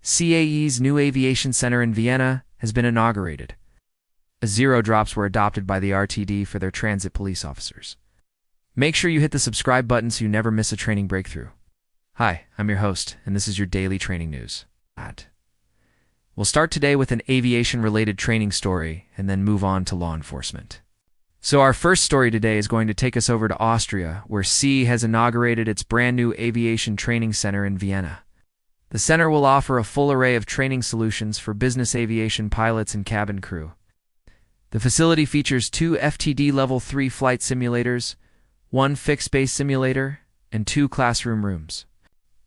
CAE's new aviation center in Vienna has been inaugurated. Zero drops were adopted by the RTD for their transit police officers. Make sure you hit the subscribe button so you never miss a training breakthrough. Hi, I'm your host, and this is your daily training news. We'll start today with an aviation-related training story and then move on to law enforcement. So our first story today is going to take us over to Austria, where CAE has inaugurated its brand new aviation training center in Vienna. The center will offer a full array of training solutions for business aviation pilots and cabin crew. The facility features 2 FTD Level 3 flight simulators, 1 fixed-base simulator, and 2 classroom rooms.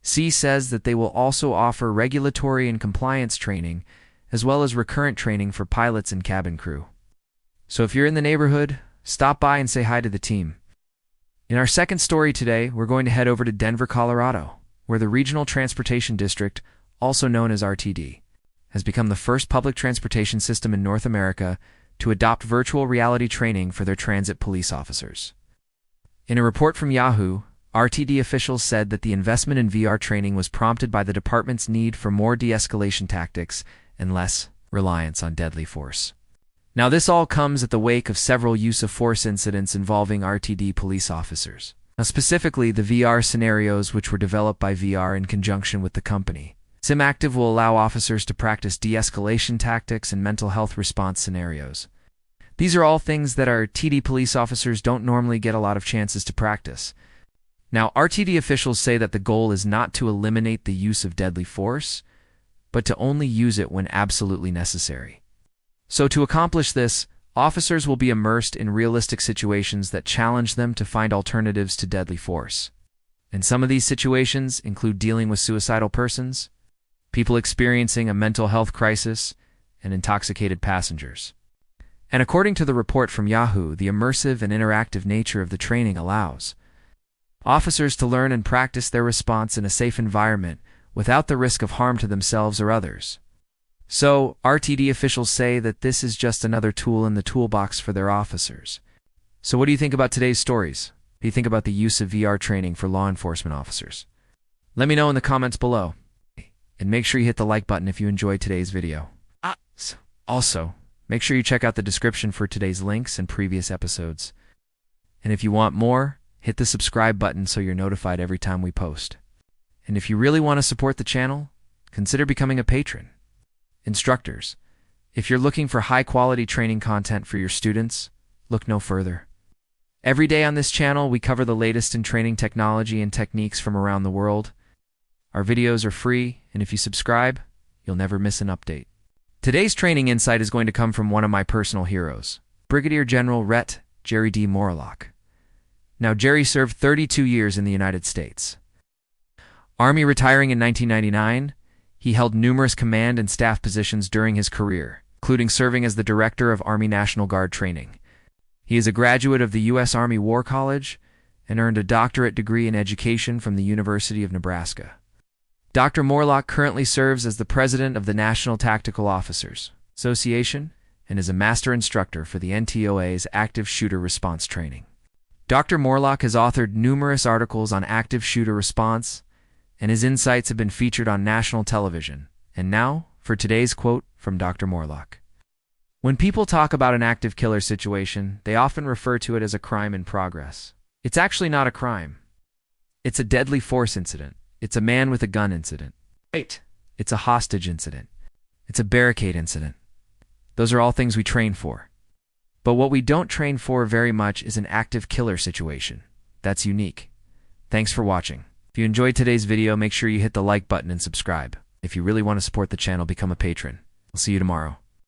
CAE says that they will also offer regulatory and compliance training, as well as recurrent training for pilots and cabin crew. So if you're in the neighborhood, stop by and say hi to the team. In our second story today, we're going to head over to Denver, Colorado, where the Regional Transportation District, also known as RTD, has become the first public transportation system in North America to adopt virtual reality training for their transit police officers. In a report from Yahoo, RTD officials said that the investment in VR training was prompted by the department's need for more de-escalation tactics and less reliance on deadly force. Now, this all comes at the wake of several use-of-force incidents involving RTD police officers. Now, specifically, the VR scenarios which were developed by VR in conjunction with the company. SimActive will allow officers to practice de-escalation tactics and mental health response scenarios. These are all things that our TD police officers don't normally get a lot of chances to practice. Now, RTD officials say that the goal is not to eliminate the use of deadly force, but to only use it when absolutely necessary. So to accomplish this, officers will be immersed in realistic situations that challenge them to find alternatives to deadly force. And some of these situations include dealing with suicidal persons, people experiencing a mental health crisis, and intoxicated passengers. And according to the report from Yahoo, the immersive and interactive nature of the training allows officers to learn and practice their response in a safe environment without the risk of harm to themselves or others. So, RTD officials say that this is just another tool in the toolbox for their officers. So what do you think about today's stories? What do you think about the use of VR training for law enforcement officers? Let me know in the comments below. And make sure you hit the like button if you enjoyed today's video. Also, make sure you check out the description for today's links and previous episodes. And if you want more, hit the subscribe button so you're notified every time we post. And if you really want to support the channel, consider becoming a patron. Instructors, if you're looking for high-quality training content for your students, look no further. Every day on this channel, we cover the latest in training technology and techniques from around the world. Our videos are free, and if you subscribe, you'll never miss an update. Today's training insight is going to come from one of my personal heroes, Brigadier General Ret. Jerry D. Morlock. Now, Jerry served 32 years in the United States. Army retiring in 1999, he held numerous command and staff positions during his career, including serving as the Director of Army National Guard Training. He is a graduate of the U.S. Army War College and earned a doctorate degree in education from the University of Nebraska. Dr. Morlock currently serves as the President of the National Tactical Officers Association and is a Master Instructor for the NTOA's Active Shooter Response Training. Dr. Morlock has authored numerous articles on active shooter response, and his insights have been featured on national television. And now, for today's quote from Dr. Morlock. When people talk about an active killer situation, they often refer to it as a crime in progress. It's actually not a crime. It's a deadly force incident. It's a man with a gun incident. It's a hostage incident. It's a barricade incident. Those are all things we train for. But what we don't train for very much is an active killer situation. That's unique. Thanks for watching. If you enjoyed today's video, make sure you hit the like button and subscribe. If you really want to support the channel, become a patron. I'll see you tomorrow.